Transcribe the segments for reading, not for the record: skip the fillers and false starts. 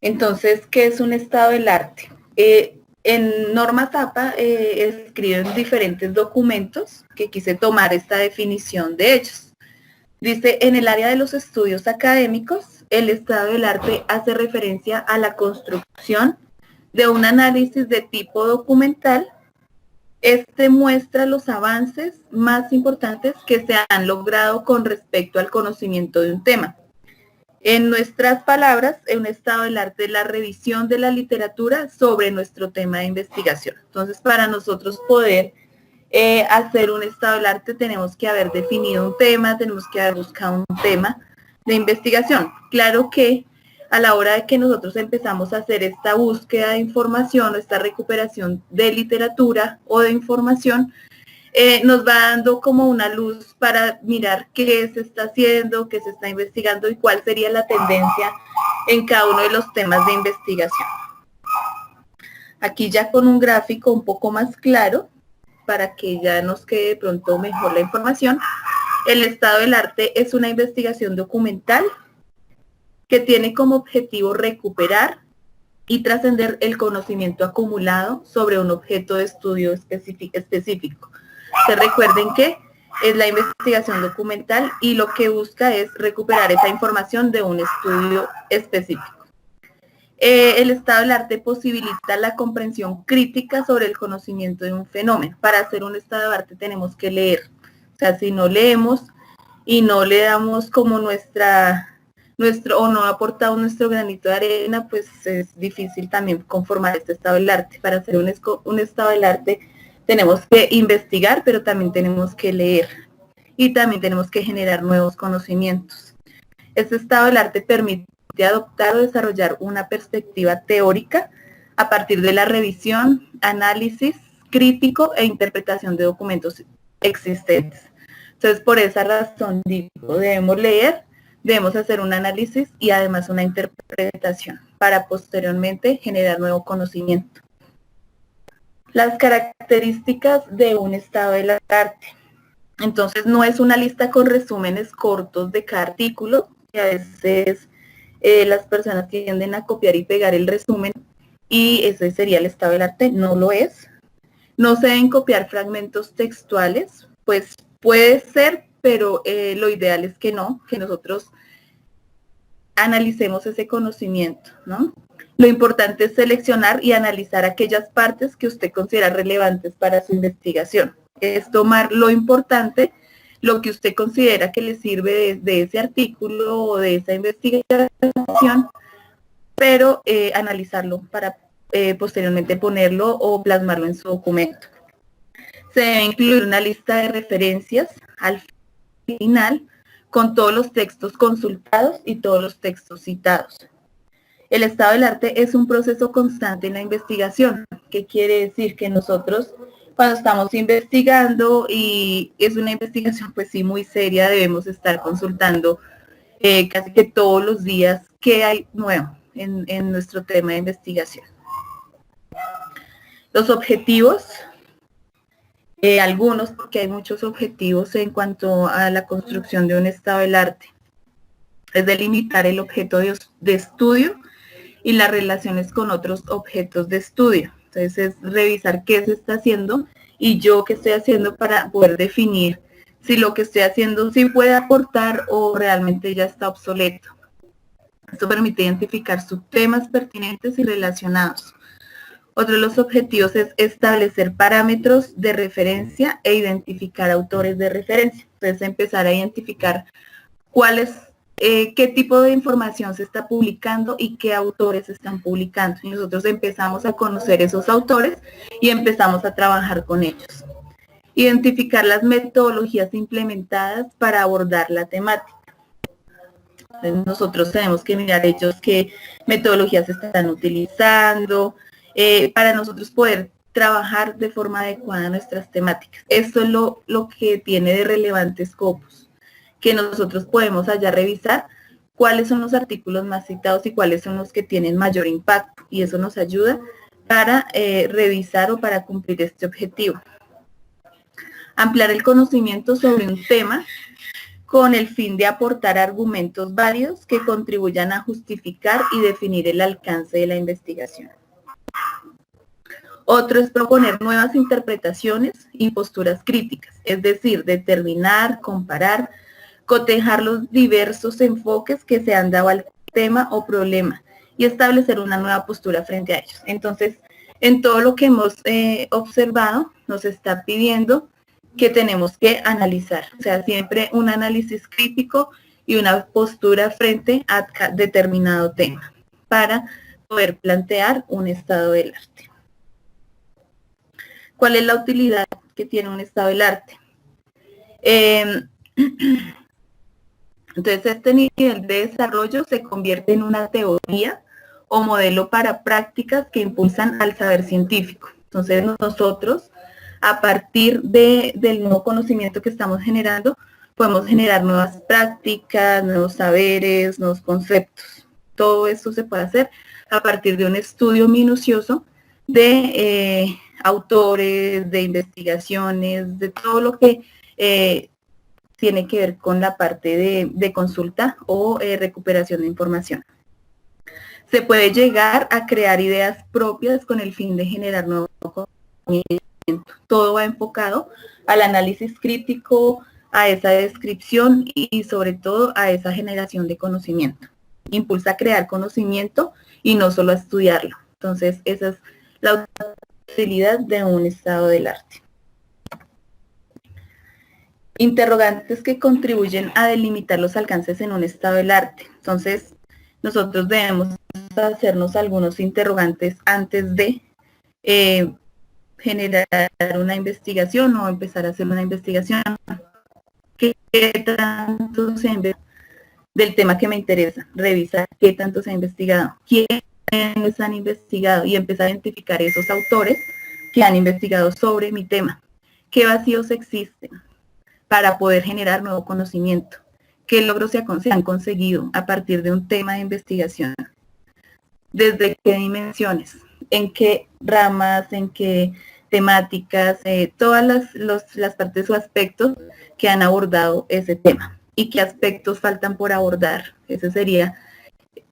Entonces, ¿qué es un estado del arte? En normas APA escriben diferentes documentos que quise tomar esta definición de ellos. Dice, en el área de los estudios académicos, el estado del arte hace referencia a la construcción de un análisis de tipo documental. Este muestra los avances más importantes que se han logrado con respecto al conocimiento de un tema. En nuestras palabras, un estado del arte es la revisión de la literatura sobre nuestro tema de investigación. Entonces, para nosotros poder hacer un estado del arte tenemos que haber definido un tema, tenemos que haber buscado un tema de investigación. Claro que a la hora de que nosotros empezamos a hacer esta búsqueda de información, esta recuperación de literatura o de información, nos va dando como una luz para mirar qué se está haciendo, qué se está investigando y cuál sería la tendencia en cada uno de los temas de investigación. Aquí ya con un gráfico un poco más claro, para que ya nos quede de pronto mejor la información. El estado del arte es una investigación documental que tiene como objetivo recuperar y trascender el conocimiento acumulado sobre un objeto de estudio específico. Se recuerden que es la investigación documental y lo que busca es recuperar esa información de un estudio específico. El estado del arte posibilita la comprensión crítica sobre el conocimiento de un fenómeno. Para hacer un estado de arte tenemos que leer. O sea, si no leemos y no le damos como o no aportamos nuestro granito de arena, pues es difícil también conformar este estado del arte. Para hacer un estado del arte tenemos que investigar, pero también tenemos que leer y también tenemos que generar nuevos conocimientos. Este estado del arte permite adoptar o desarrollar una perspectiva teórica a partir de la revisión, análisis crítico e interpretación de documentos existentes. Entonces, por esa razón digo, debemos leer, debemos hacer un análisis y además una interpretación para posteriormente generar nuevo conocimiento. Las características de un estado del arte. Entonces, no es una lista con resúmenes cortos de cada artículo, que a veces las personas tienden a copiar y pegar el resumen y ese sería el estado del arte. No lo es. No se deben copiar fragmentos textuales, pues puede ser, pero lo ideal es que no, que nosotros analicemos ese conocimiento, ¿no? Lo importante es seleccionar y analizar aquellas partes que usted considera relevantes para su investigación. Es tomar lo importante, lo que usted considera que le sirve de ese artículo o de esa investigación, pero analizarlo para posteriormente ponerlo o plasmarlo en su documento. Se debe incluir una lista de referencias al final con todos los textos consultados y todos los textos citados. El estado del arte es un proceso constante en la investigación. ¿Qué quiere decir? Que nosotros cuando estamos investigando y es una investigación pues sí muy seria, debemos estar consultando casi que todos los días qué hay nuevo en nuestro tema de investigación. Los objetivos, algunos, porque hay muchos objetivos en cuanto a la construcción de un estado del arte, es delimitar el objeto de estudio y las relaciones con otros objetos de estudio. Entonces es revisar qué se está haciendo y yo qué estoy haciendo para poder definir si lo que estoy haciendo sí puede aportar o realmente ya está obsoleto. Esto permite identificar subtemas pertinentes y relacionados. Otro de los objetivos es establecer parámetros de referencia e identificar autores de referencia. Entonces empezar a identificar qué tipo de información se está publicando y qué autores están publicando. Y nosotros empezamos a conocer esos autores y empezamos a trabajar con ellos. Identificar las metodologías implementadas para abordar la temática. Entonces nosotros tenemos que mirar ellos qué metodologías están utilizando, para nosotros poder trabajar de forma adecuada nuestras temáticas. Esto es lo que tiene de relevante Scopus, que nosotros podemos allá revisar cuáles son los artículos más citados y cuáles son los que tienen mayor impacto, y eso nos ayuda para revisar o para cumplir este objetivo. Ampliar el conocimiento sobre un tema con el fin de aportar argumentos válidos que contribuyan a justificar y definir el alcance de la investigación. Otro es proponer nuevas interpretaciones y posturas críticas, es decir, determinar, comparar, cotejar los diversos enfoques que se han dado al tema o problema y establecer una nueva postura frente a ellos. Entonces, en todo lo que hemos observado, nos está pidiendo que tenemos que analizar, o sea, siempre un análisis crítico y una postura frente a determinado tema para poder plantear un estado del arte. ¿Cuál es la utilidad que tiene un estado del arte? Entonces, este nivel de desarrollo se convierte en una teoría o modelo para prácticas que impulsan al saber científico. Entonces, nosotros, a partir del nuevo conocimiento que estamos generando, podemos generar nuevas prácticas, nuevos saberes, nuevos conceptos. Todo esto se puede hacer a partir de un estudio minucioso de autores, de investigaciones, de todo lo que tiene que ver con la parte de consulta o recuperación de información. Se puede llegar a crear ideas propias con el fin de generar nuevo conocimiento. Todo va enfocado al análisis crítico, a esa descripción y sobre todo a esa generación de conocimiento. Impulsa a crear conocimiento y no solo a estudiarlo. Entonces, esa es la utilidad de un estado del arte. Interrogantes que contribuyen a delimitar los alcances en un estado del arte. Entonces, nosotros debemos hacernos algunos interrogantes antes de generar una investigación o empezar a hacer una investigación. ¿Qué tanto se ha investigado del tema que me interesa? Revisar qué tanto se ha investigado, quiénes han investigado y empezar a identificar esos autores que han investigado sobre mi tema. ¿Qué vacíos existen para poder generar nuevo conocimiento? ¿Qué logros se han conseguido a partir de un tema de investigación? ¿Desde qué dimensiones? ¿En qué ramas? ¿En qué temáticas? Todas las partes o aspectos que han abordado ese tema. ¿Y qué aspectos faltan por abordar? Ese sería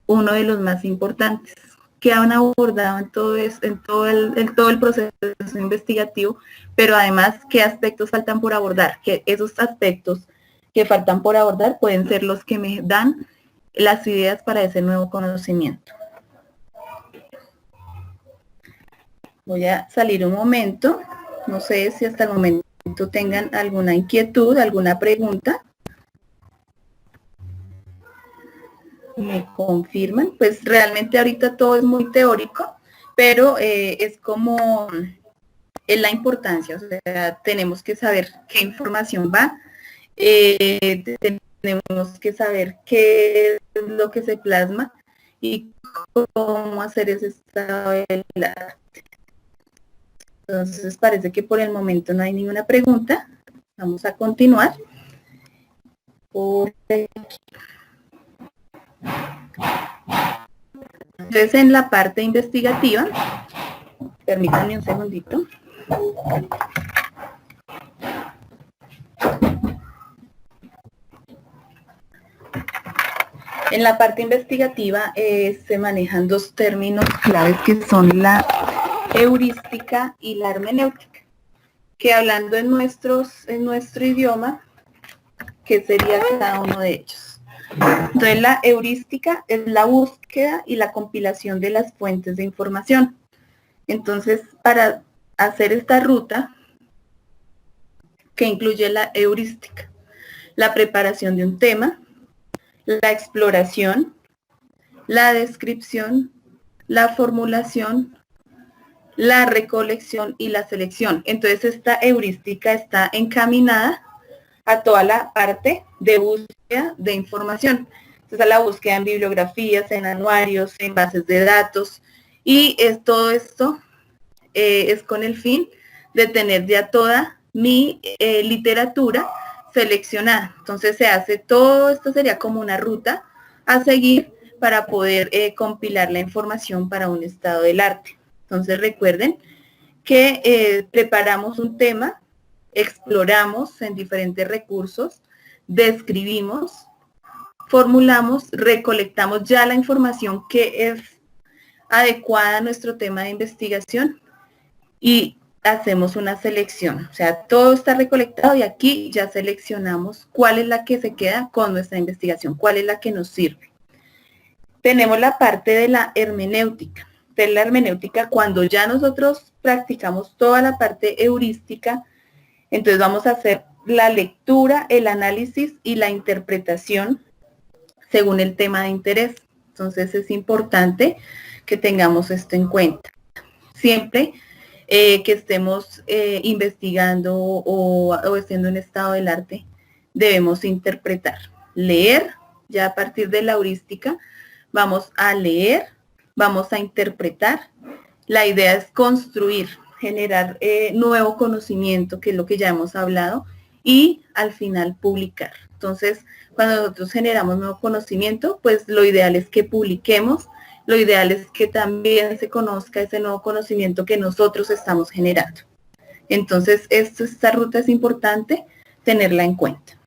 uno de los más importantes. ¿Qué han abordado en todo el proceso investigativo? Pero además, ¿qué aspectos faltan por abordar? Que esos aspectos que faltan por abordar pueden ser los que me dan las ideas para ese nuevo conocimiento. Voy a salir un momento. No sé si hasta el momento tengan alguna inquietud, alguna pregunta. Me confirman. Pues realmente ahorita todo es muy teórico, pero es como la importancia. O sea, tenemos que saber qué información va. Tenemos que saber qué es lo que se plasma y cómo hacer ese estado del arte. Entonces parece que por el momento no hay ninguna pregunta. Vamos a continuar. Entonces en la parte investigativa, permítanme un segundito. En la parte investigativa se manejan dos términos claves que son la heurística y la hermenéutica, que hablando en nuestro idioma, ¿qué sería cada uno de ellos? Entonces la heurística es la búsqueda y la compilación de las fuentes de información. Entonces, para hacer esta ruta, que incluye la heurística, la preparación de un tema, la exploración, la descripción, la formulación, la recolección y la selección. Entonces esta heurística está encaminada a toda la parte de búsqueda de información. Entonces a la búsqueda en bibliografías, en anuarios, en bases de datos, y todo esto es con el fin de tener ya toda mi literatura seleccionada. Entonces se hace todo esto, sería como una ruta a seguir para poder compilar la información para un estado del arte. Entonces recuerden que preparamos un tema, exploramos en diferentes recursos, describimos, formulamos, recolectamos ya la información que es adecuada a nuestro tema de investigación y hacemos una selección. O sea, todo está recolectado y aquí ya seleccionamos cuál es la que se queda con nuestra investigación, cuál es la que nos sirve. Tenemos la parte de la hermenéutica. De la hermenéutica, cuando ya nosotros practicamos toda la parte heurística, entonces vamos a hacer la lectura, el análisis y la interpretación según el tema de interés. Entonces es importante que tengamos esto en cuenta. Siempre que estemos investigando o estando en estado del arte, debemos interpretar, leer, ya a partir de la heurística, vamos a leer, vamos a interpretar. La idea es construir, generar nuevo conocimiento, que es lo que ya hemos hablado, y al final publicar. Entonces, cuando nosotros generamos nuevo conocimiento, pues lo ideal es que publiquemos, lo ideal es que también se conozca ese nuevo conocimiento que nosotros estamos generando. Entonces, esta ruta es importante tenerla en cuenta.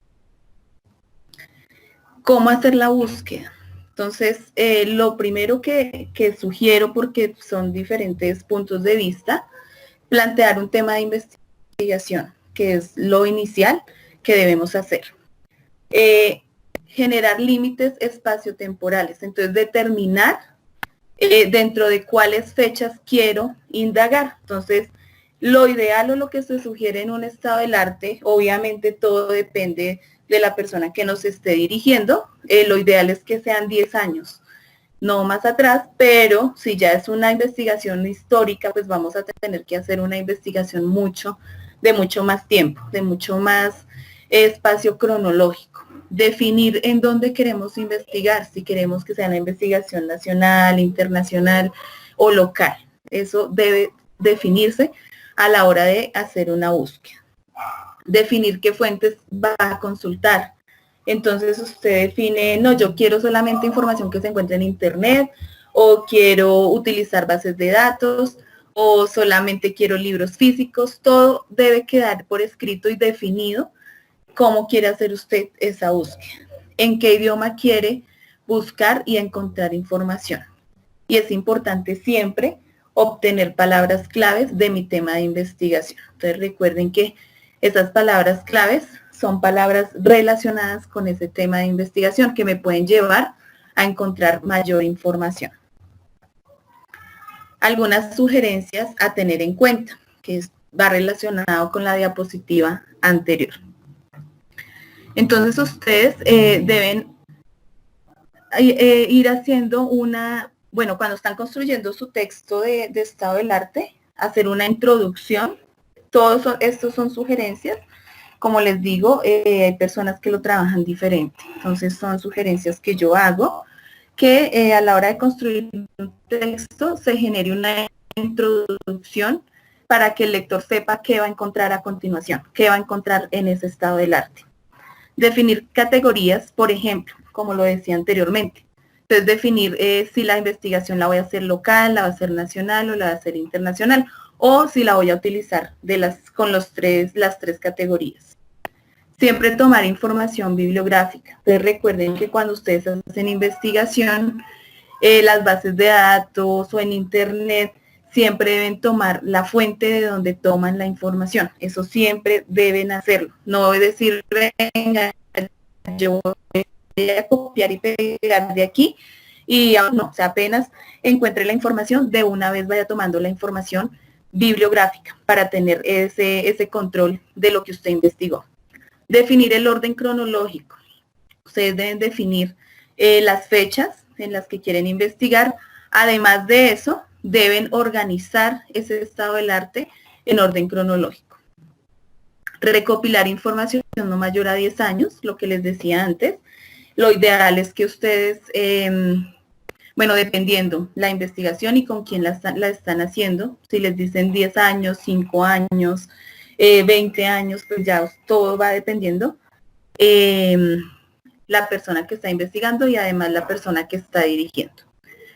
¿Cómo hacer la búsqueda? Entonces, lo primero que sugiero, porque son diferentes puntos de vista, plantear un tema de investigación, que es lo inicial que debemos hacer. Generar límites espaciotemporales, entonces determinar dentro de cuáles fechas quiero indagar. Entonces, lo ideal o lo que se sugiere en un estado del arte, obviamente todo depende de la persona que nos esté dirigiendo, lo ideal es que sean 10 años, no más atrás, pero si ya es una investigación histórica, pues vamos a tener que hacer una investigación de mucho más tiempo, de mucho más espacio cronológico. Definir en dónde queremos investigar, si queremos que sea una investigación nacional, internacional o local. Eso debe definirse a la hora de hacer una búsqueda. Definir qué fuentes va a consultar. Entonces usted define, no, yo quiero solamente información que se encuentre en internet, o quiero utilizar bases de datos, o solamente quiero libros físicos. Todo debe quedar por escrito y definido cómo quiere hacer usted esa búsqueda, en qué idioma quiere buscar y encontrar información. Y es importante siempre obtener palabras claves de mi tema de investigación. Entonces recuerden que esas palabras claves son palabras relacionadas con ese tema de investigación que me pueden llevar a encontrar mayor información. Algunas sugerencias a tener en cuenta, que va relacionado con la diapositiva anterior. Entonces ustedes deben ir haciendo cuando están construyendo su texto de estado del arte, hacer una introducción. Todos estos son sugerencias. Como les digo, hay personas que lo trabajan diferente. Entonces son sugerencias que yo hago, que a la hora de construir un texto se genere una introducción para que el lector sepa qué va a encontrar a continuación, qué va a encontrar en ese estado del arte. Definir categorías, por ejemplo, como lo decía anteriormente. Entonces, definir si la investigación la voy a hacer local, la va a hacer nacional o la va a hacer internacional, o si la voy a utilizar con las tres categorías. Siempre tomar información bibliográfica. Entonces, recuerden que cuando ustedes hacen investigación, las bases de datos o en internet, siempre deben tomar la fuente de donde toman la información. Eso siempre deben hacerlo. No decir, venga, yo voy a copiar y pegar de aquí y no, o sea, apenas encuentre la información, de una vez vaya tomando la información bibliográfica para tener ese control de lo que usted investigó. Definir el orden cronológico. Ustedes deben definir las fechas en las que quieren investigar. Además de eso, deben organizar ese estado del arte en orden cronológico. Recopilar información no mayor a 10 años, lo que les decía antes. Lo ideal es que ustedes, dependiendo la investigación y con quién la están haciendo, si les dicen 10 años, 5 años, 20 años, pues ya todo va dependiendo la persona que está investigando y además la persona que está dirigiendo.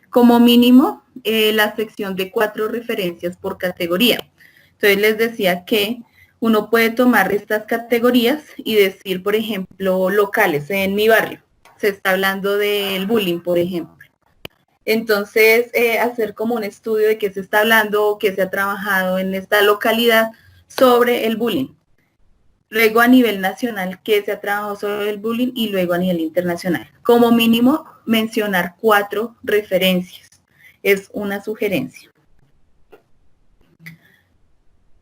Como mínimo, la sección de 4 referencias por categoría. Entonces les decía que uno puede tomar estas categorías y decir, por ejemplo, locales en mi barrio. Se está hablando del bullying, por ejemplo. Entonces, hacer como un estudio de qué se está hablando, qué se ha trabajado en esta localidad sobre el bullying. Luego a nivel nacional, qué se ha trabajado sobre el bullying y luego a nivel internacional. Como mínimo, mencionar 4 referencias. Es una sugerencia.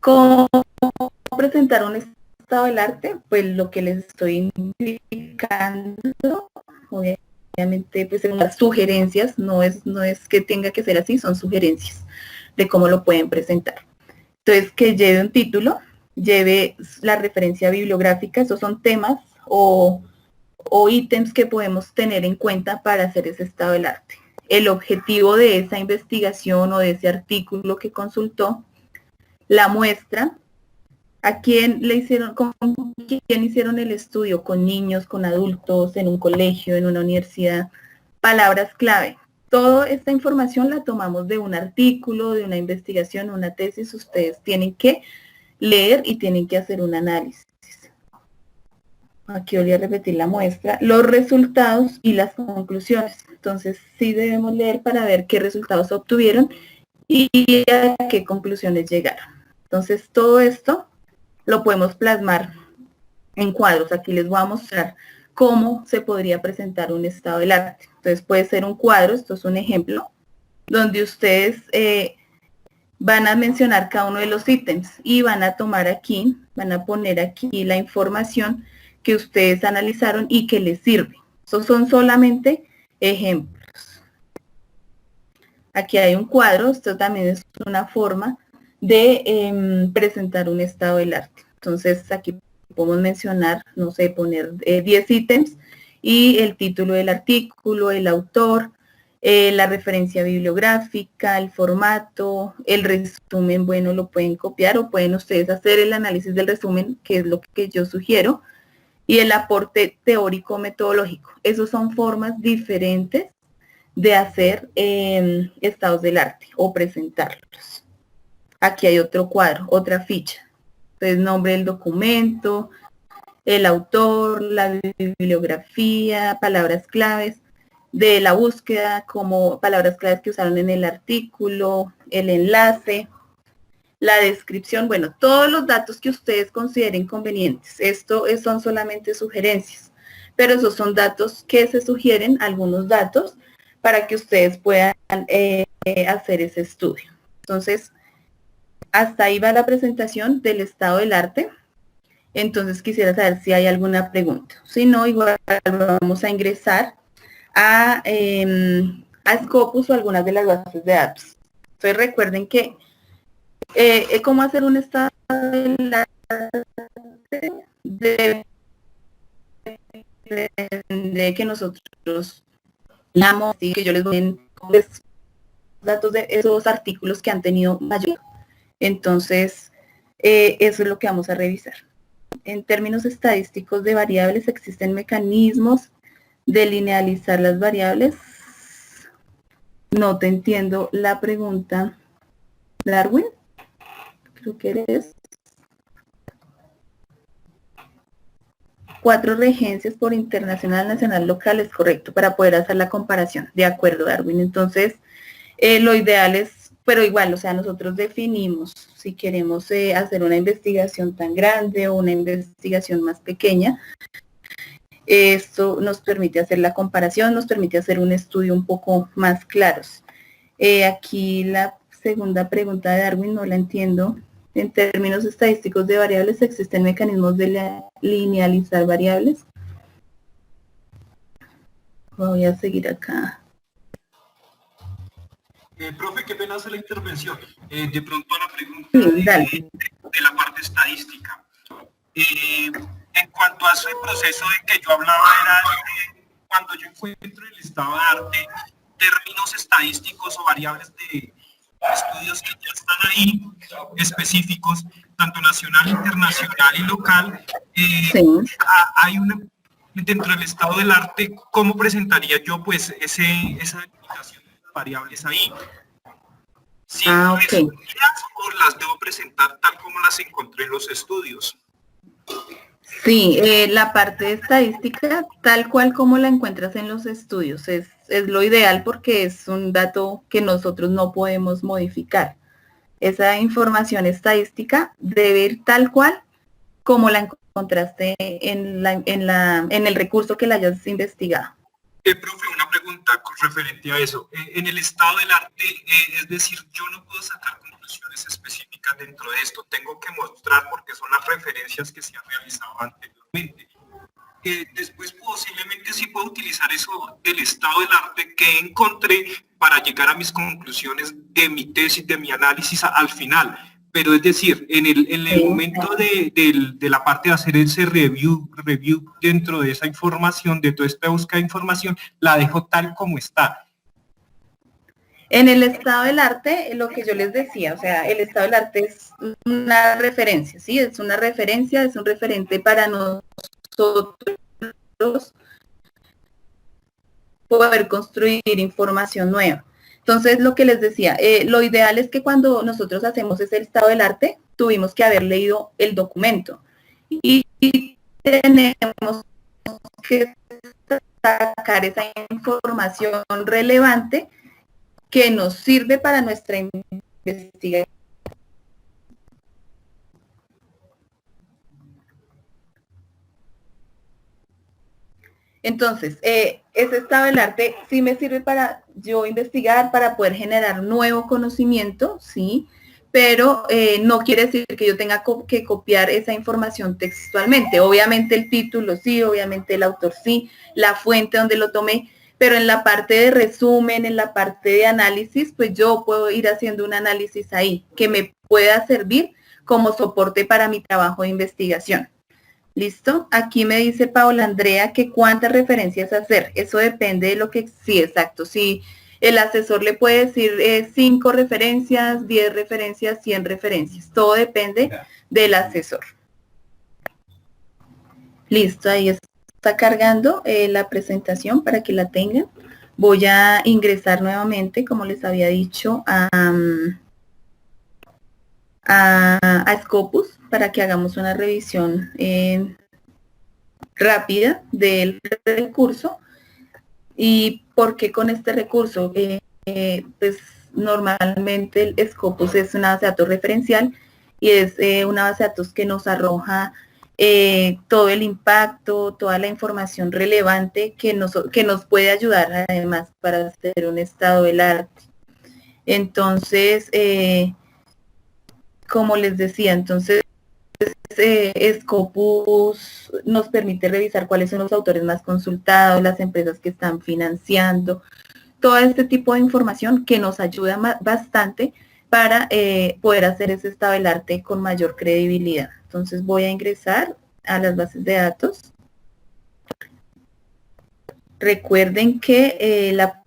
¿Cómo presentar un estado del arte? Pues lo que les estoy indicando, obviamente, pues en las sugerencias, no es que tenga que ser así, son sugerencias de cómo lo pueden presentar. Entonces, que lleve un título, lleve la referencia bibliográfica, esos son temas o ítems que podemos tener en cuenta para hacer ese estado del arte. El objetivo de esa investigación o de ese artículo que consultó, la muestra, a quién le hicieron, con quién hicieron el estudio, con niños, con adultos, en un colegio, en una universidad, palabras clave. Toda esta información la tomamos de un artículo, de una investigación, una tesis. Ustedes tienen que leer y tienen que hacer un análisis. Aquí voy a repetir la muestra, los resultados y las conclusiones. Entonces, sí debemos leer para ver qué resultados obtuvieron y a qué conclusiones llegaron. Entonces, todo esto lo podemos plasmar en cuadros. Aquí les voy a mostrar cómo se podría presentar un estado del arte. Entonces, puede ser un cuadro, esto es un ejemplo, donde ustedes van a mencionar cada uno de los ítems y van a tomar aquí, van a poner aquí la información que ustedes analizaron y que les sirve. Estos son solamente ejemplos. Aquí hay un cuadro, esto también es una forma de presentar un estado del arte. Entonces aquí podemos mencionar, no sé, poner 10 ítems y el título del artículo, el autor, la referencia bibliográfica, el formato, el resumen, bueno, lo pueden copiar o pueden ustedes hacer el análisis del resumen, que es lo que yo sugiero, y el aporte teórico metodológico. Esos son formas diferentes de hacer estados del arte o presentarlos. Aquí hay otro cuadro, otra ficha. Entonces, nombre del documento, el autor, la bibliografía, palabras claves de la búsqueda, como palabras claves que usaron en el artículo, el enlace, la descripción, bueno, todos los datos que ustedes consideren convenientes. Esto son solamente sugerencias, pero esos son datos que se sugieren, algunos datos, para que ustedes puedan hacer ese estudio. Entonces, hasta ahí va la presentación del estado del arte. Entonces quisiera saber si hay alguna pregunta. Si no, igual vamos a ingresar a Scopus o algunas de las bases de datos. Entonces recuerden que cómo hacer un estado del arte de que nosotros leamos y que yo les doy datos de esos artículos que han tenido mayor. Entonces, eso es lo que vamos a revisar. En términos estadísticos de variables, existen mecanismos de linealizar las variables. No te entiendo la pregunta, Darwin. Creo que eres. 4 regencias por internacional, nacional, local, es correcto, para poder hacer la comparación. De acuerdo, Darwin. Entonces, lo ideal es, pero igual, o sea, nosotros definimos si queremos hacer una investigación tan grande o una investigación más pequeña. Esto nos permite hacer la comparación, nos permite hacer un estudio un poco más claros. Aquí la segunda pregunta de Darwin no la entiendo. En términos estadísticos de variables, ¿existen mecanismos de linealizar variables? Voy a seguir acá. Profe, qué pena hacer la intervención. De pronto a la pregunta de la parte estadística. En cuanto a ese proceso de que yo hablaba, era cuando yo encuentro el estado de arte, términos estadísticos o variables de estudios que ya están ahí, específicos, tanto nacional, internacional y local, hay una, dentro del estado del arte, ¿cómo presentaría yo pues esa explicación de variables ahí? sin Ok. resumidas o las debo presentar tal como las encontré en los estudios. Sí, la parte de estadística, tal cual como la encuentras en los estudios, es lo ideal porque es un dato que nosotros no podemos modificar. Esa información estadística debe ir tal cual como la encontraste en el recurso que la hayas investigado. Profe, una pregunta referente a eso. En el estado del arte, es decir, yo no puedo sacar conclusiones específicas dentro de esto. Tengo que mostrar porque son las referencias que se han realizado anteriormente. Después posiblemente sí puedo utilizar eso del estado del arte que encontré para llegar a mis conclusiones de mi tesis, de mi análisis al final. Pero es decir, en el momento de la parte de hacer ese review dentro de esa información, de toda esta búsqueda de información, la dejo tal como está. En el estado del arte, lo que yo les decía, o sea, el estado del arte es una referencia, ¿sí? Es una referencia, es un referente para nosotros poder construir información nueva. Entonces, lo que les decía, lo ideal es que cuando nosotros hacemos ese estado del arte, tuvimos que haber leído el documento y tenemos que sacar esa información relevante que nos sirve para nuestra investigación. Entonces, ese estado del arte sí me sirve para yo investigar, para poder generar nuevo conocimiento, ¿sí? Pero no quiere decir que yo tenga que copiar esa información textualmente. Obviamente el título sí, obviamente el autor sí, la fuente donde lo tomé, pero en la parte de resumen, en la parte de análisis, pues yo puedo ir haciendo un análisis ahí que me pueda servir como soporte para mi trabajo de investigación. ¿Listo? Aquí me dice Paola Andrea que cuántas referencias hacer. Eso depende de lo que, sí, exacto. Si el asesor le puede decir 5 referencias, 10 referencias, 100 referencias. Todo depende del asesor. Listo, ahí está cargando la presentación para que la tengan. Voy a ingresar nuevamente, como les había dicho, a Scopus para que hagamos una revisión rápida del recurso. ¿Y por qué con este recurso? Pues normalmente el Scopus es una base de datos referencial y es una base de datos que nos arroja todo el impacto, toda la información relevante que nos puede ayudar además para hacer un estado del arte. Entonces, como les decía, entonces Scopus nos permite revisar cuáles son los autores más consultados, las empresas que están financiando, todo este tipo de información que nos ayuda bastante para poder hacer ese estado del arte con mayor credibilidad. Entonces voy a ingresar a las bases de datos. Recuerden que la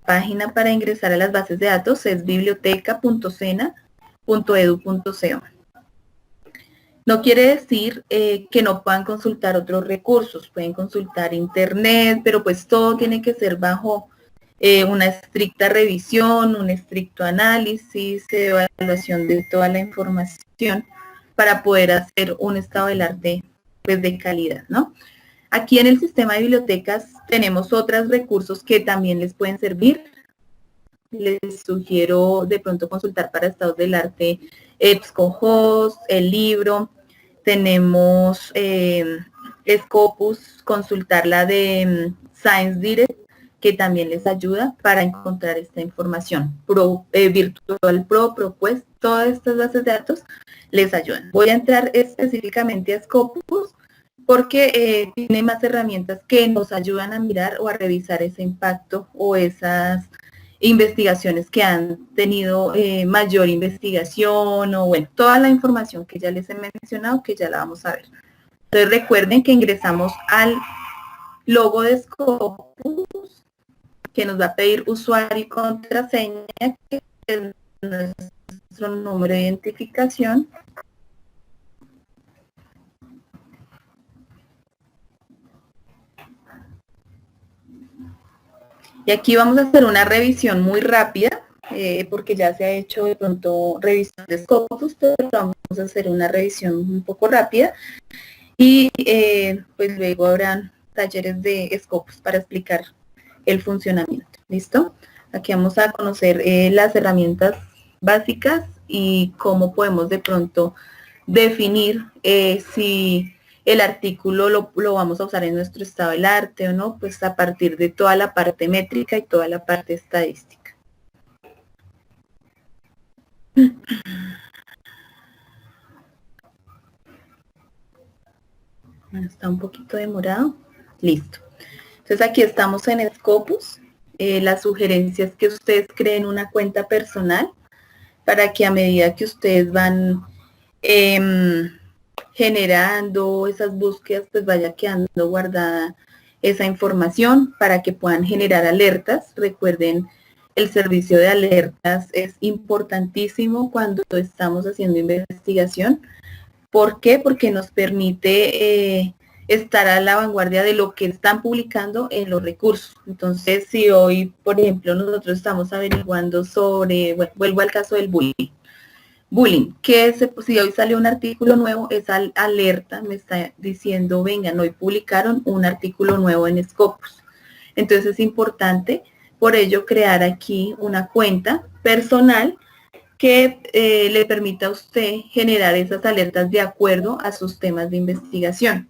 página para ingresar a las bases de datos es biblioteca.sena.edu.co. No quiere decir que no puedan consultar otros recursos, pueden consultar internet, pero pues todo tiene que ser bajo una estricta revisión, un estricto análisis, evaluación de toda la información para poder hacer un estado del arte pues, de calidad, ¿no? Aquí en el sistema de bibliotecas tenemos otros recursos que también les pueden servir. Les sugiero de pronto consultar para estados del arte EBSCOhost, el libro. Tenemos Scopus, consultar la de Science Direct, que también les ayuda para encontrar esta información. Virtual Pro, ProQuest, todas estas bases de datos les ayudan. Voy a entrar específicamente a Scopus porque tiene más herramientas que nos ayudan a mirar o a revisar ese impacto o esas investigaciones que han tenido mayor investigación o bueno, toda la información que ya les he mencionado que ya la vamos a ver. Entonces recuerden que ingresamos al logo de Scopus que nos va a pedir usuario y contraseña, que es nuestro número de identificación. Y aquí vamos a hacer una revisión muy rápida porque ya se ha hecho de pronto revisión de Scopus, pero vamos a hacer una revisión un poco rápida y pues luego habrán talleres de Scopus para explicar el funcionamiento. ¿Listo? Aquí vamos a conocer las herramientas básicas y cómo podemos de pronto definir si el artículo lo vamos a usar en nuestro estado del arte o no, pues a partir de toda la parte métrica y toda la parte estadística. Está un poquito demorado. Listo. Entonces aquí estamos en Scopus. Las sugerencias que ustedes creen una cuenta personal para que a medida que ustedes van generando esas búsquedas, pues vaya quedando guardada esa información para que puedan generar alertas. Recuerden, el servicio de alertas es importantísimo cuando estamos haciendo investigación. ¿Por qué? Porque nos permite estar a la vanguardia de lo que están publicando en los recursos. Entonces, si hoy, por ejemplo, nosotros estamos averiguando sobre, bueno, vuelvo al caso del bullying. Bullying, si hoy salió un artículo nuevo, esa alerta me está diciendo, vengan, hoy publicaron un artículo nuevo en Scopus. Entonces es importante, por ello, crear aquí una cuenta personal que le permita a usted generar esas alertas de acuerdo a sus temas de investigación.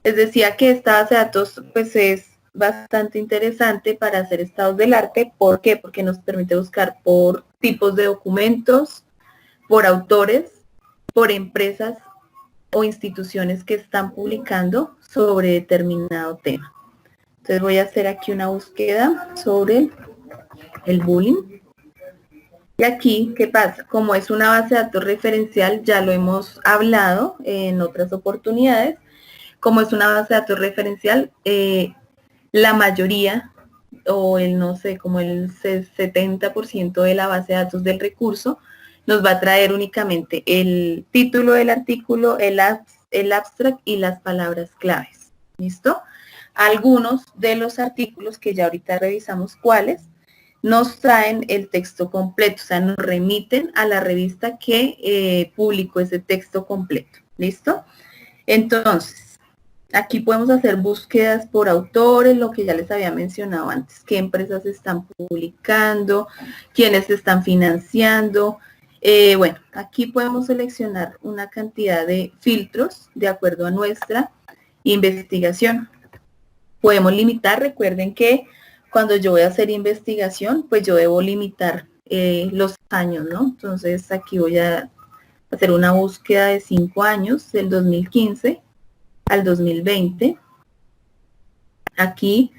Les decía que esta base de datos pues es bastante interesante para hacer estados del arte. ¿Por qué? Porque nos permite buscar por tipos de documentos, por autores, por empresas o instituciones que están publicando sobre determinado tema. Entonces voy a hacer aquí una búsqueda sobre el bullying. Y aquí, ¿qué pasa? Como es una base de datos referencial, ya lo hemos hablado en otras oportunidades, como es una base de datos referencial, la mayoría, o el, no sé, como el 70% de la base de datos del recurso, nos va a traer únicamente el título del artículo, el abstract y las palabras claves. ¿Listo? Algunos de los artículos que ya ahorita revisamos cuáles, nos traen el texto completo, o sea, nos remiten a la revista que publicó ese texto completo. ¿Listo? Entonces, aquí podemos hacer búsquedas por autores, lo que ya les había mencionado antes, qué empresas están publicando, quiénes están financiando. Bueno, aquí podemos seleccionar una cantidad de filtros de acuerdo a nuestra investigación. Podemos limitar, recuerden que cuando yo voy a hacer investigación, pues yo debo limitar los años, ¿no? Entonces aquí voy a hacer una búsqueda de 5 años, del 2015 al 2020. Aquí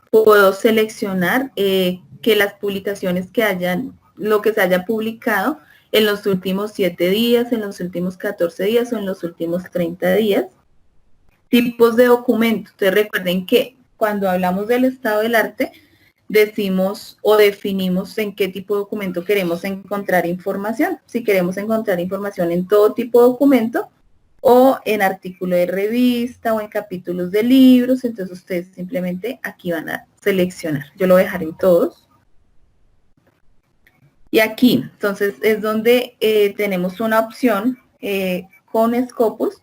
puedo seleccionar que las publicaciones que hayan, lo que se haya publicado en los últimos 7 días, en los últimos 14 días o en los últimos 30 días. Tipos de documentos. Entonces recuerden que cuando hablamos del estado del arte, decimos o definimos en qué tipo de documento queremos encontrar información. Si queremos encontrar información en todo tipo de documento o en artículo de revista o en capítulos de libros, entonces ustedes simplemente aquí van a seleccionar. Yo lo voy a dejar en todos. Y aquí, entonces, es donde tenemos una opción con Scopus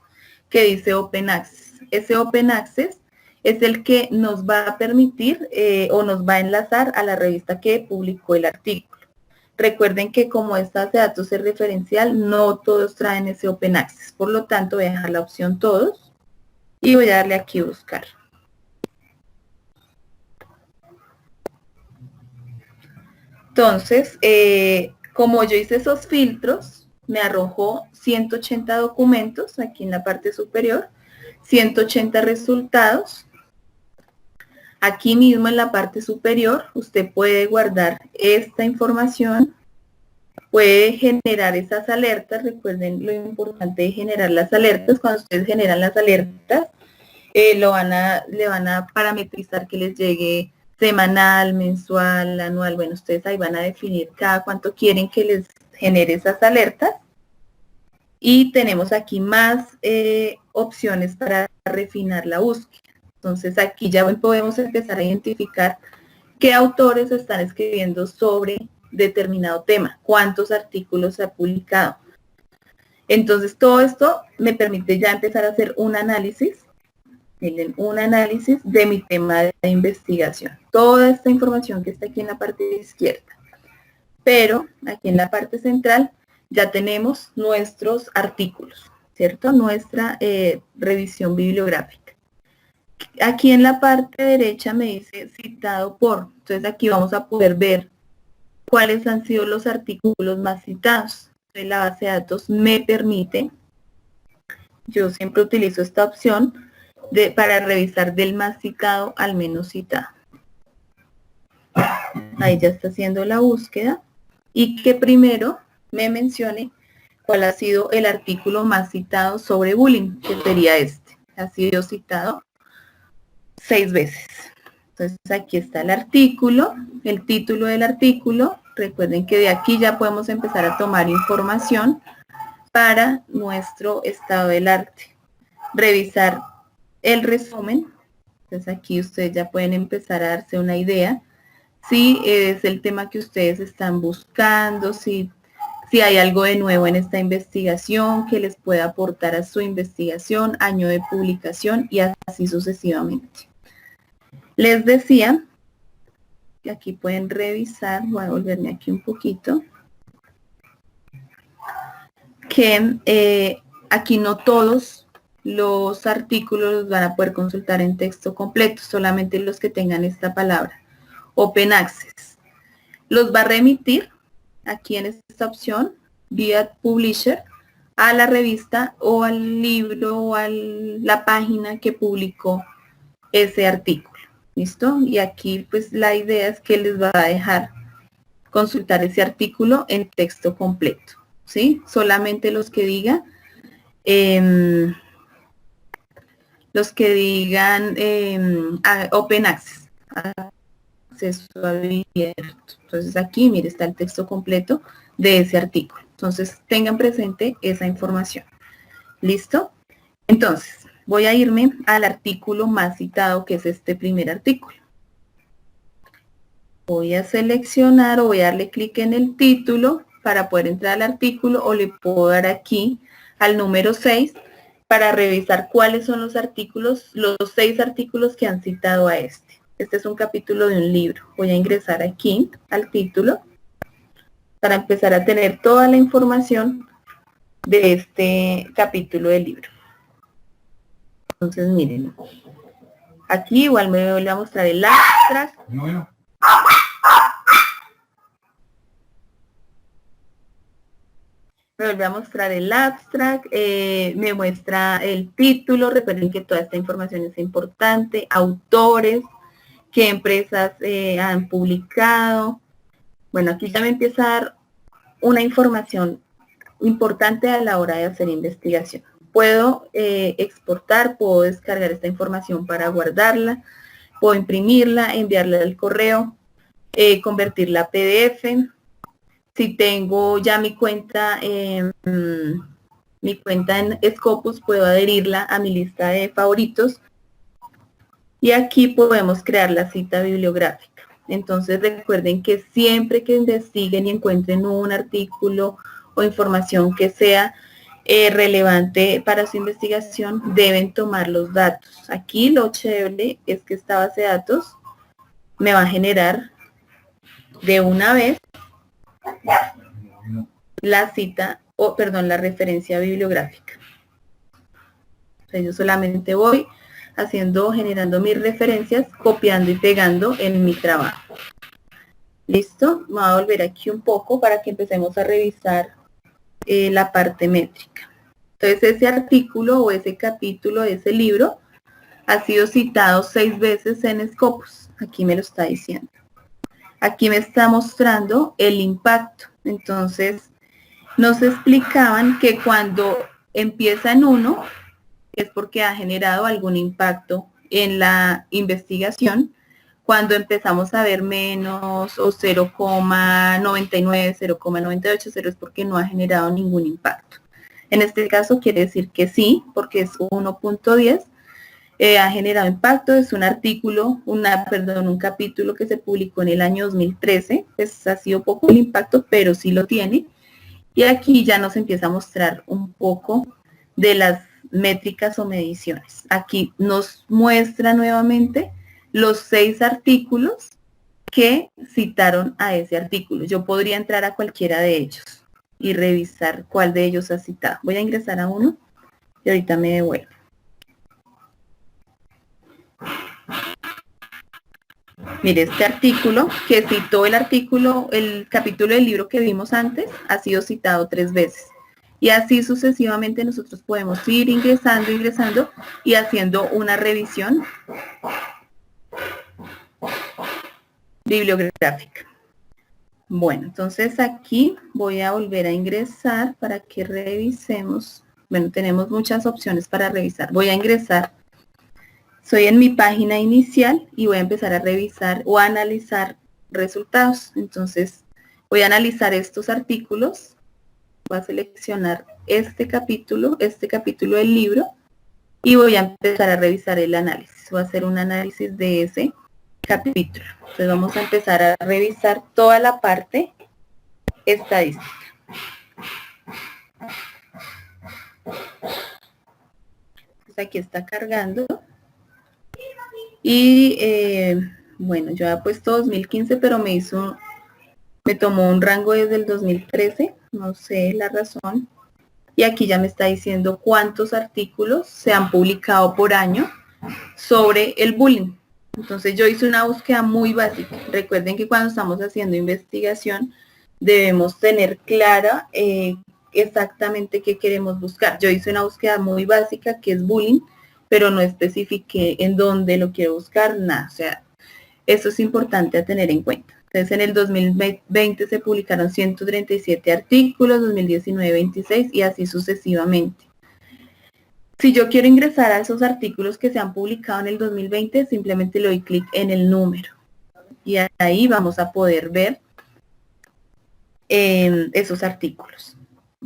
que dice Open Access. Ese Open Access es el que nos va a permitir o nos va a enlazar a la revista que publicó el artículo. Recuerden que como esta base de datos es referencial, no todos traen ese Open Access. Por lo tanto, voy a dejar la opción todos y voy a darle aquí buscar. Entonces, como yo hice esos filtros, me arrojó 180 documentos aquí en la parte superior, 180 resultados. Aquí mismo en la parte superior, usted puede guardar esta información, puede generar esas alertas. Recuerden lo importante de generar las alertas. Cuando ustedes generan las alertas, le van a parametrizar que les llegue semanal, mensual, anual. Bueno, ustedes ahí van a definir cada cuánto quieren que les genere esas alertas. Y tenemos aquí más opciones para refinar la búsqueda. Entonces aquí ya podemos empezar a identificar qué autores están escribiendo sobre determinado tema, cuántos artículos se ha publicado. Entonces todo esto me permite ya empezar a hacer un análisis, miren, un análisis de mi tema de investigación. Toda esta información que está aquí en la parte izquierda. Pero aquí en la parte central ya tenemos nuestros artículos, ¿cierto? Nuestra revisión bibliográfica. Aquí en la parte derecha me dice citado por. Entonces aquí vamos a poder ver cuáles han sido los artículos más citados. Entonces, la base de datos me permite, yo siempre utilizo esta opción para revisar del más citado al menos citado. Ahí ya está haciendo la búsqueda. Y que primero me mencione cuál ha sido el artículo más citado sobre bullying, que sería este. Ha sido citado 6 veces. Entonces aquí está el artículo, el título del artículo. Recuerden que de aquí ya podemos empezar a tomar información para nuestro estado del arte. Revisar el resumen. Entonces aquí ustedes ya pueden empezar a darse una idea si es el tema que ustedes están buscando, si hay algo de nuevo en esta investigación que les pueda aportar a su investigación, año de publicación y así sucesivamente. Les decía que aquí pueden revisar, voy a volverme aquí un poquito, que aquí no todos los artículos los van a poder consultar en texto completo, solamente los que tengan esta palabra. Open Access. Los va a remitir aquí en esta opción vía Publisher a la revista o al libro o a la página que publicó ese artículo. ¿Listo? Y aquí pues la idea es que les va a dejar consultar ese artículo en texto completo. ¿Sí? Solamente los que digan Open Access. Acceso abierto. Entonces aquí, mire, está el texto completo de ese artículo. Entonces, tengan presente esa información. ¿Listo? Entonces, voy a irme al artículo más citado, que es este primer artículo. Voy a seleccionar o voy a darle clic en el título para poder entrar al artículo, o le puedo dar aquí al número 6 para revisar cuáles son los artículos, los 6 artículos que han citado a este. Este es un capítulo de un libro. Voy a ingresar aquí al título para empezar a tener toda la información de este capítulo del libro. Entonces, miren. Aquí igual me voy a mostrar el abstract. Bueno. Me vuelve a mostrar el abstract, me muestra el título. Recuerden que toda esta información es importante. Autores, qué empresas han publicado. Bueno, aquí ya me empieza a dar una información importante a la hora de hacer investigación. Puedo exportar, puedo descargar esta información para guardarla, puedo imprimirla, enviarla al correo, convertirla a PDF. Si tengo ya mi cuenta en Scopus, puedo adherirla a mi lista de favoritos. Y aquí podemos crear la cita bibliográfica. Entonces recuerden que siempre que investiguen y encuentren un artículo o información que sea relevante para su investigación, deben tomar los datos. Aquí lo chévere es que esta base de datos me va a generar de una vez la cita, la referencia bibliográfica. Entonces yo solamente voy generando mis referencias, copiando y pegando en mi trabajo. ¿Listo? Me voy a volver aquí un poco para que empecemos a revisar la parte métrica. Entonces ese artículo o ese capítulo de ese libro ha sido citado 6 veces en Scopus. Aquí me lo está diciendo. Aquí me está mostrando el impacto. Entonces nos explicaban que cuando empieza en 1, es porque ha generado algún impacto en la investigación. Cuando empezamos a ver menos o 0,99, 0,98, 0 es porque no ha generado ningún impacto. En este caso quiere decir que sí, porque es 1.10, ha generado impacto. Es un artículo, un capítulo que se publicó en el año 2013, pues ha sido poco el impacto, pero sí lo tiene. Y aquí ya nos empieza a mostrar un poco de las métricas o mediciones. Aquí nos muestra nuevamente los 6 artículos que citaron a ese artículo. Yo podría entrar a cualquiera de ellos y revisar cuál de ellos ha citado. Voy a ingresar a uno y ahorita me devuelvo. Mire, este artículo que citó el capítulo del libro que vimos antes, ha sido citado 3 veces. Y así sucesivamente nosotros podemos ir ingresando y haciendo una revisión bibliográfica. Bueno, entonces aquí voy a volver a ingresar para que revisemos. Bueno, tenemos muchas opciones para revisar. Voy a ingresar. Soy en mi página inicial y voy a empezar a revisar o a analizar resultados. Entonces, voy a analizar estos artículos. Voy a seleccionar este capítulo del libro y voy a empezar a revisar el análisis. Voy a hacer un análisis de ese capítulo. Entonces vamos a empezar a revisar toda la parte estadística. Entonces aquí está cargando. Y bueno, yo había puesto 2015, pero me tomó un rango desde el 2013, no sé la razón. Y aquí ya me está diciendo cuántos artículos se han publicado por año sobre el bullying. Entonces yo hice una búsqueda muy básica. Recuerden que cuando estamos haciendo investigación debemos tener clara exactamente qué queremos buscar. Yo hice una búsqueda muy básica que es bullying, pero no especifiqué en dónde lo quiero buscar, nada. O sea, eso es importante a tener en cuenta. Entonces, en el 2020 se publicaron 137 artículos, 2019 26 y así sucesivamente. Si yo quiero ingresar a esos artículos que se han publicado en el 2020, simplemente le doy clic en el número. Y ahí vamos a poder ver esos artículos.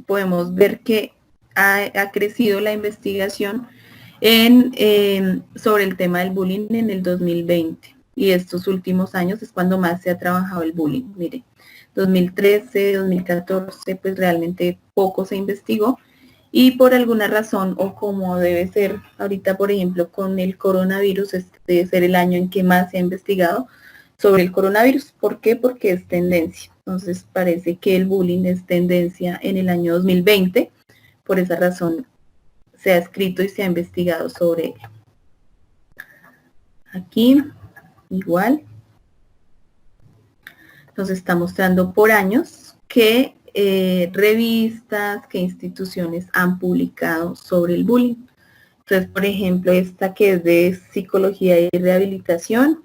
Podemos ver que ha crecido la investigación sobre el tema del bullying en el 2020 y estos últimos años es cuando más se ha trabajado el bullying. Mire, 2013, 2014 pues realmente poco se investigó y por alguna razón o como debe ser ahorita por ejemplo con el coronavirus, este debe ser el año en que más se ha investigado sobre el coronavirus. ¿Por qué? Porque es tendencia. Entonces parece que el bullying es tendencia en el año 2020, por esa razón se ha escrito y se ha investigado sobre él. Aquí, igual. Nos está mostrando por años qué revistas, qué instituciones han publicado sobre el bullying. Entonces, por ejemplo, esta que es de psicología y rehabilitación,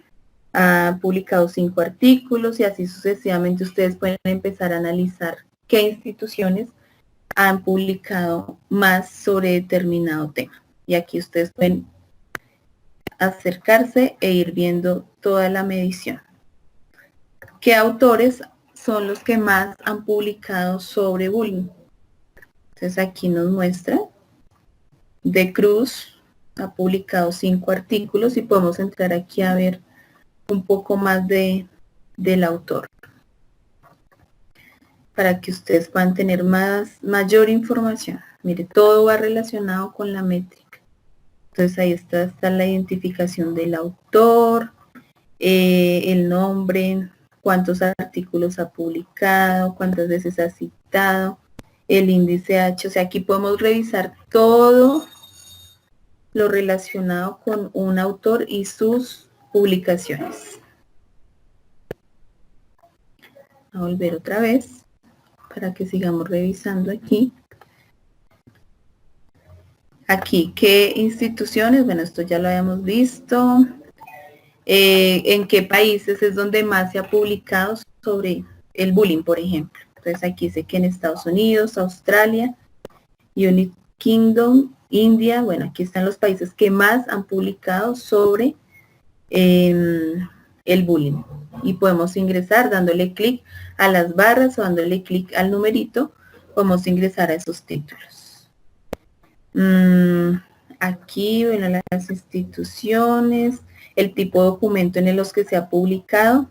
ha publicado 5 artículos y así sucesivamente ustedes pueden empezar a analizar qué instituciones han publicado más sobre determinado tema. Y aquí ustedes pueden acercarse e ir viendo toda la medición. ¿Qué autores son los que más han publicado sobre bullying? Entonces aquí nos muestra. De Cruz ha publicado 5 artículos y podemos entrar aquí a ver un poco más del autor, para que ustedes puedan tener mayor información. Mire, todo va relacionado con la métrica. Entonces ahí está la identificación del autor, el nombre, cuántos artículos ha publicado, cuántas veces ha citado, el índice H. O sea, aquí podemos revisar todo lo relacionado con un autor y sus publicaciones. A volver otra vez para que sigamos revisando aquí. Aquí, ¿qué instituciones? Bueno, esto ya lo habíamos visto. ¿En qué países es donde más se ha publicado sobre el bullying, por ejemplo? Entonces aquí sé que en Estados Unidos, Australia, United Kingdom, India, bueno, aquí están los países que más han publicado sobre el bullying. Y podemos ingresar dándole clic a las barras o dándole clic al numerito, podemos ingresar a esos títulos. Aquí, bueno, las instituciones, el tipo de documento en los que se ha publicado.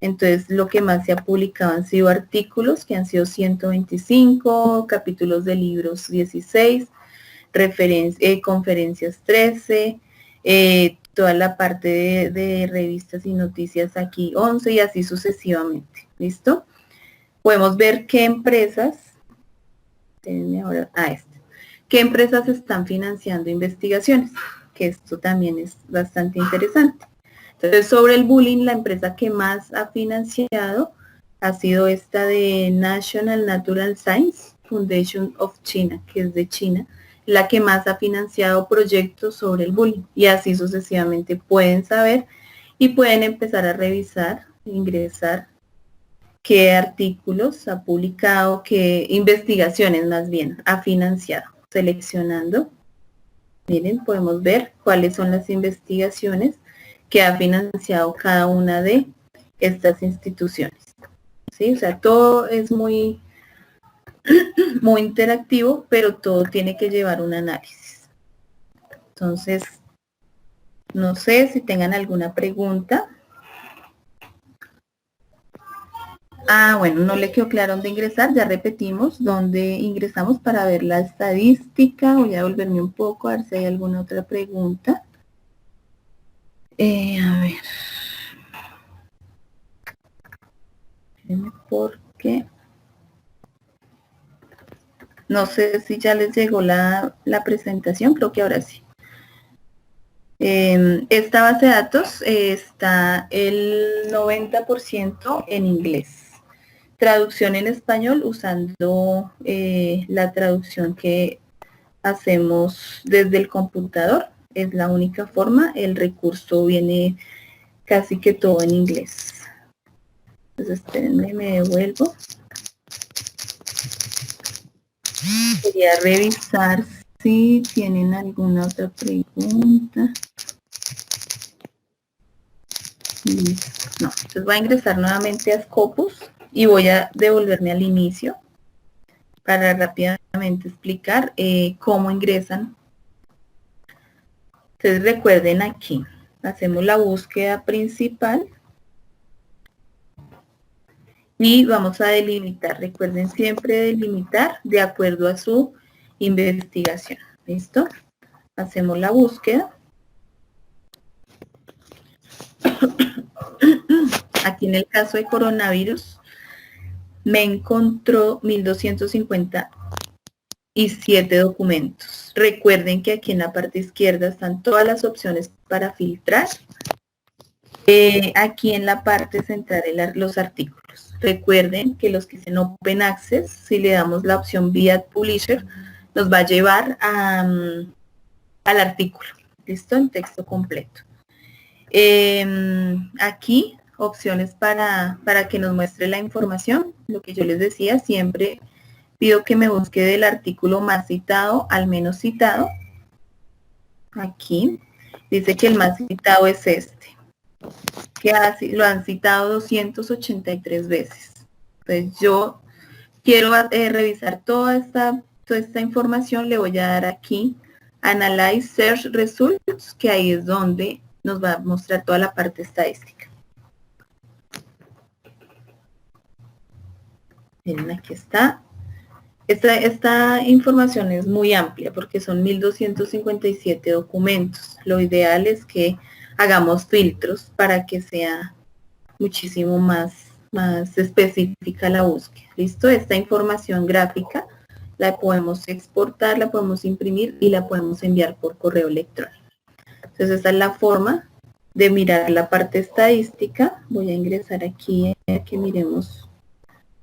Entonces, lo que más se ha publicado han sido artículos, que han sido 125, capítulos de libros 16, conferencias 13, toda la parte de revistas y noticias aquí 11 y así sucesivamente. ¿Listo? Podemos ver qué empresas, qué empresas están financiando investigaciones, que esto también es bastante interesante. Entonces, sobre el bullying, la empresa que más ha financiado ha sido esta de National Natural Science Foundation of China, que es de China, la que más ha financiado proyectos sobre el bullying. Y así sucesivamente pueden saber y pueden empezar a revisar, ingresar qué artículos ha publicado, qué investigaciones más bien ha financiado. Seleccionando, miren, podemos ver cuáles son las investigaciones que ha financiado cada una de estas instituciones. ¿Sí? O sea, todo es muy, muy interactivo, pero todo tiene que llevar un análisis. Entonces, no sé si tengan alguna pregunta. Bueno, no le quedó claro dónde ingresar, ya repetimos dónde ingresamos para ver la estadística. Voy a volverme un poco a ver si hay alguna otra pregunta. A ver. Porque no sé si ya les llegó la presentación, creo que ahora sí. Esta base de datos está el 90% en inglés. Traducción en español usando la traducción que hacemos desde el computador. Es la única forma. El recurso viene casi que todo en inglés. Entonces, espérenme, me devuelvo. Quería revisar si tienen alguna otra pregunta. No, entonces voy a ingresar nuevamente a Scopus y voy a devolverme al inicio para rápidamente explicar cómo ingresan. Entonces recuerden aquí, hacemos la búsqueda principal y vamos a delimitar. Recuerden siempre delimitar de acuerdo a su investigación. ¿Listo? Hacemos la búsqueda. Aquí en el caso de coronavirus me encontró 1257 documentos. Recuerden que aquí en la parte izquierda están todas las opciones para filtrar. Aquí en la parte central los artículos. Recuerden que los que dicen Open Access, si le damos la opción Via Publisher, nos va a llevar al artículo. ¿Listo? En texto completo. Aquí, opciones para que nos muestre la información. Lo que yo les decía, siempre pido que me busque del artículo más citado al menos citado. Aquí dice que el más citado es este, que lo han citado 283 veces. Entonces yo quiero revisar toda esta información, le voy a dar aquí Analyze Search Results, que ahí es donde nos va a mostrar toda la parte estadística. Miren, aquí está. Esta información es muy amplia porque son 1257 documentos. Lo ideal es que hagamos filtros para que sea muchísimo más específica la búsqueda. ¿Listo? Esta información gráfica la podemos exportar, la podemos imprimir y la podemos enviar por correo electrónico. Entonces, esta es la forma de mirar la parte estadística. Voy a ingresar aquí a que miremos.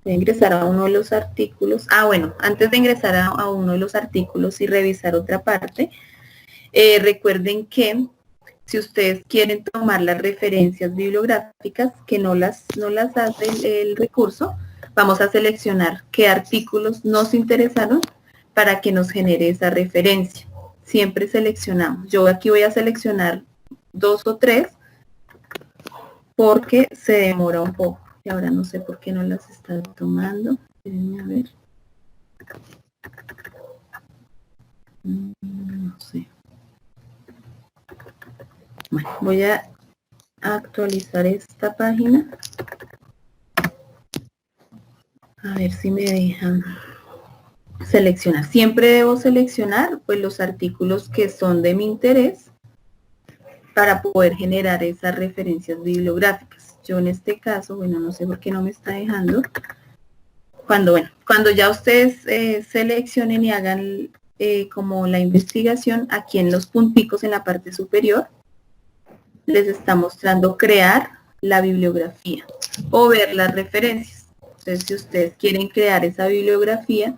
Voy a ingresar a uno de los artículos. Bueno, antes de ingresar a uno de los artículos y revisar otra parte, recuerden que si ustedes quieren tomar las referencias bibliográficas, que no las hace el recurso, vamos a seleccionar qué artículos nos interesaron para que nos genere esa referencia. Siempre seleccionamos. Yo aquí voy a seleccionar 2 o 3 porque se demora un poco. Y ahora no sé por qué no las está tomando. Déjenme a ver. No sé. Bueno, voy a actualizar esta página. A ver si me dejan seleccionar. Siempre debo seleccionar pues los artículos que son de mi interés para poder generar esas referencias bibliográficas. Yo en este caso, bueno, no sé por qué no me está dejando. Cuando ya ustedes seleccionen y hagan como la investigación, aquí en los punticos en la parte superior, les está mostrando crear la bibliografía o ver las referencias. Entonces, si ustedes quieren crear esa bibliografía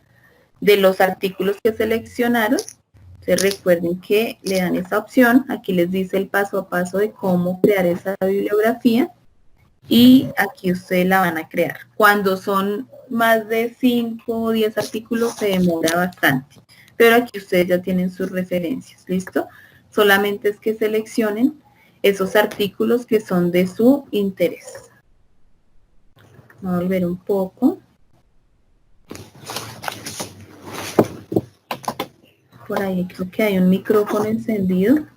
de los artículos que seleccionaron, recuerden que le dan esa opción. Aquí les dice el paso a paso de cómo crear esa bibliografía y aquí ustedes la van a crear. Cuando son más de 5 o 10 artículos se demora bastante, pero aquí ustedes ya tienen sus referencias, ¿listo? Solamente es que seleccionen esos artículos que son de su interés. Voy a volver un poco. Por ahí creo que hay un micrófono encendido.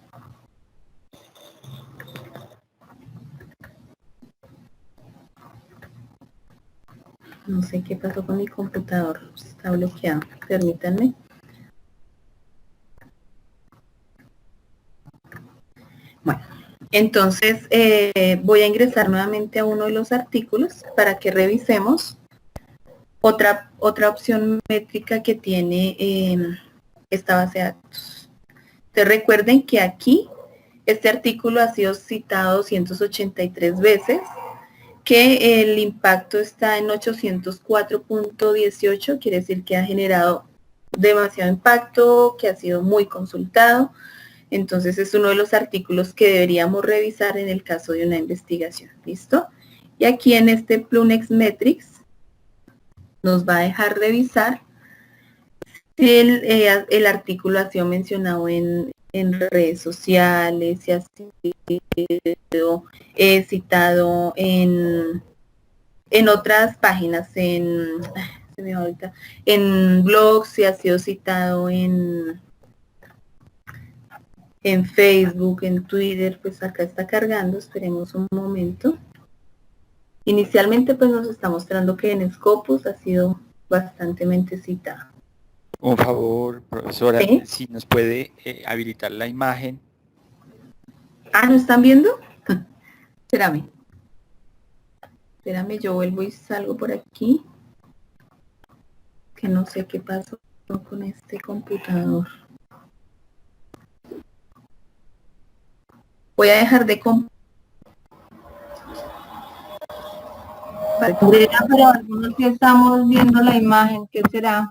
No sé qué pasó con mi computador, está bloqueado. Permítanme. Bueno, entonces voy a ingresar nuevamente a uno de los artículos para que revisemos otra opción métrica que tiene esta base de datos. Entonces recuerden que aquí este artículo ha sido citado 283 veces, que el impacto está en 804.18, quiere decir que ha generado demasiado impacto, que ha sido muy consultado. Entonces es uno de los artículos que deberíamos revisar en el caso de una investigación. ¿Listo? Y aquí en este Plunex Metrics nos va a dejar revisar si el artículo ha sido mencionado en redes sociales, si ha sido citado en otras páginas, en blogs, si ha sido citado en Facebook, en Twitter. Pues acá está cargando, esperemos un momento. Inicialmente pues nos está mostrando que en Scopus ha sido bastante citado. Un favor, profesora, ¿Sí? si nos puede habilitar la imagen. Ah, ¿no están viendo? Espérame, yo vuelvo y salgo por aquí. Que no sé qué pasó con este computador. Voy a dejar de pero algunos sí estamos viendo la imagen, ¿qué será?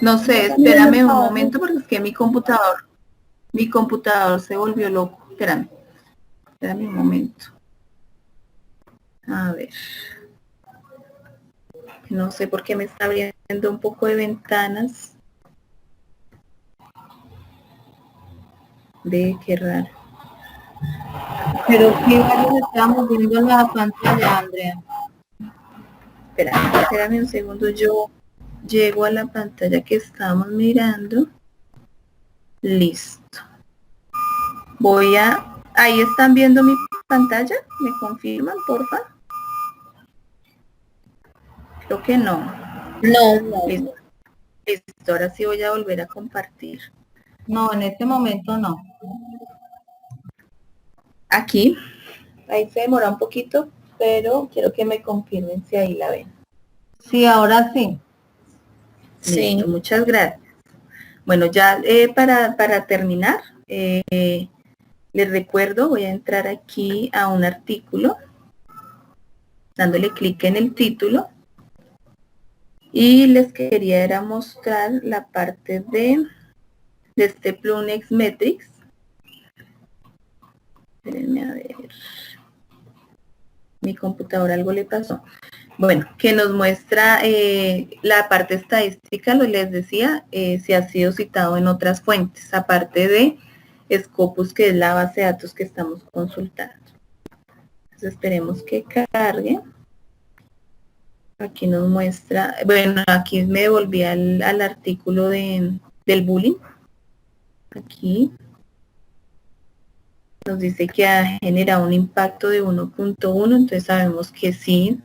No sé, espérame un momento porque es que mi computador se volvió loco. Espérame un momento. A ver. No sé por qué me está abriendo un poco de ventanas. Qué raro. Pero sí, estamos viendo la pantalla, Andrea. Espérame un segundo, yo llego a la pantalla que estamos mirando. Listo. Ahí están viendo mi pantalla, ¿me confirman, porfa? Creo que no. No. Listo. Ahora sí voy a volver a compartir. No, en este momento no. Aquí. Ahí se demora un poquito, pero quiero que me confirmen si ahí la ven. Sí, ahora sí. Sí. Listo, muchas gracias. Bueno, ya para terminar, les recuerdo, voy a entrar aquí a un artículo, dándole clic en el título, y les quería mostrar la parte de este Plunex Metrics. Espérenme a ver. Mi computadora algo le pasó. Bueno, que nos muestra la parte estadística, lo les decía, si ha sido citado en otras fuentes, aparte de Scopus, que es la base de datos que estamos consultando. Entonces esperemos que cargue. Aquí nos muestra, bueno, aquí me devolví al artículo del bullying. Aquí nos dice que ha generado un impacto de 1.1, entonces sabemos que sí,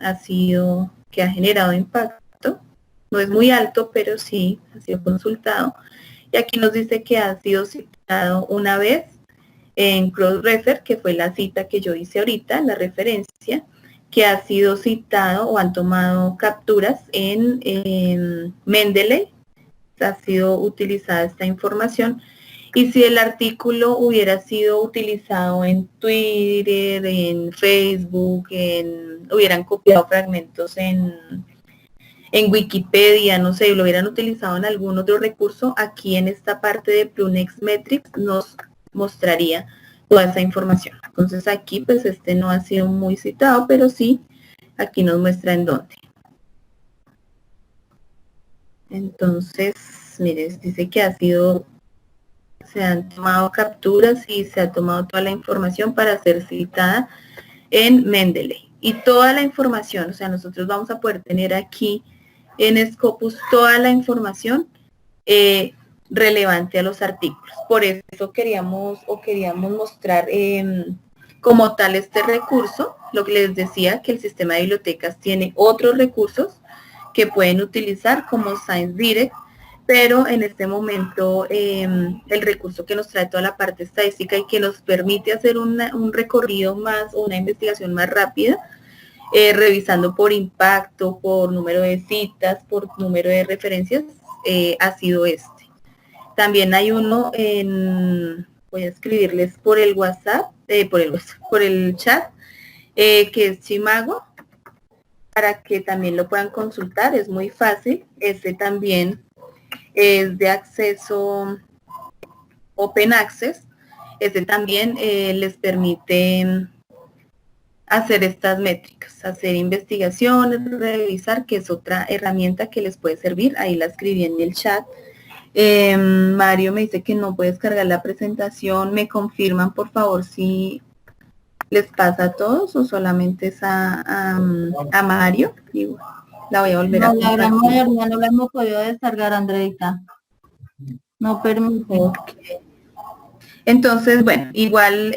que ha generado impacto. No es muy alto, pero sí ha sido consultado. Y aquí nos dice que ha sido citado una vez en Crossrefer, que fue la cita que yo hice ahorita, la referencia, que ha sido citado o han tomado capturas en Mendeley. Ha sido utilizada esta información. Y si el artículo hubiera sido utilizado en Twitter, en Facebook, hubieran copiado fragmentos en Wikipedia, no sé, lo hubieran utilizado en algún otro recurso, aquí en esta parte de Plunex Metrics nos mostraría toda esa información. Entonces aquí pues este no ha sido muy citado, pero sí, aquí nos muestra en dónde. Entonces, mire, dice que se han tomado capturas y se ha tomado toda la información para ser citada en Mendeley. Y toda la información, o sea, nosotros vamos a poder tener aquí en Scopus toda la información relevante a los artículos. Por eso queríamos mostrar como tal este recurso, lo que les decía, que el sistema de bibliotecas tiene otros recursos que pueden utilizar como Science Direct, pero en este momento el recurso que nos trae toda la parte estadística y que nos permite hacer un recorrido más o una investigación más rápida, revisando por impacto, por número de citas, por número de referencias, ha sido este. También hay uno voy a escribirles por el WhatsApp, por el chat, que es Chimago, para que también lo puedan consultar, es muy fácil. Este también es de acceso Open Access. Este también les permite hacer estas métricas, hacer investigaciones, revisar, que es otra herramienta que les puede servir. Ahí la escribí en el chat. Mario me dice que no puede descargar la presentación. ¿Me confirman, por favor, si les pasa a todos o solamente es a Mario? Digo, la voy a volver a La gran compartir. mayoría no la hemos podido descargar, Andreita. No permite. Okay. Entonces, bueno, igual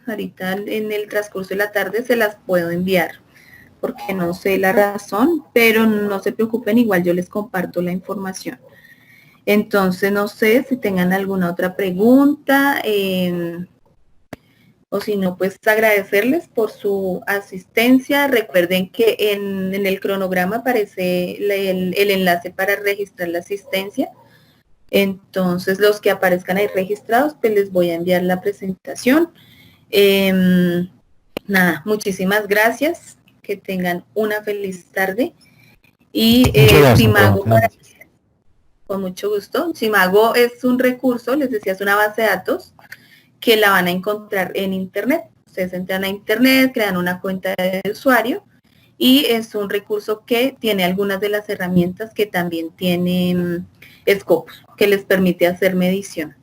ahorita en el transcurso de la tarde se las puedo enviar, porque no sé la razón, pero no se preocupen, igual yo les comparto la información. Entonces, no sé si tengan alguna otra pregunta, o si no, pues agradecerles por su asistencia. Recuerden que en el cronograma aparece el enlace para registrar la asistencia. Entonces, los que aparezcan ahí registrados, pues les voy a enviar la presentación. Nada, muchísimas gracias. Que tengan una feliz tarde. Y Chimago, con mucho gusto. Chimago es un recurso, les decía, es una base de datos que la van a encontrar en Internet. Ustedes entran a Internet, crean una cuenta de usuario y es un recurso que tiene algunas de las herramientas que también tienen Scopus, que les permite hacer medición.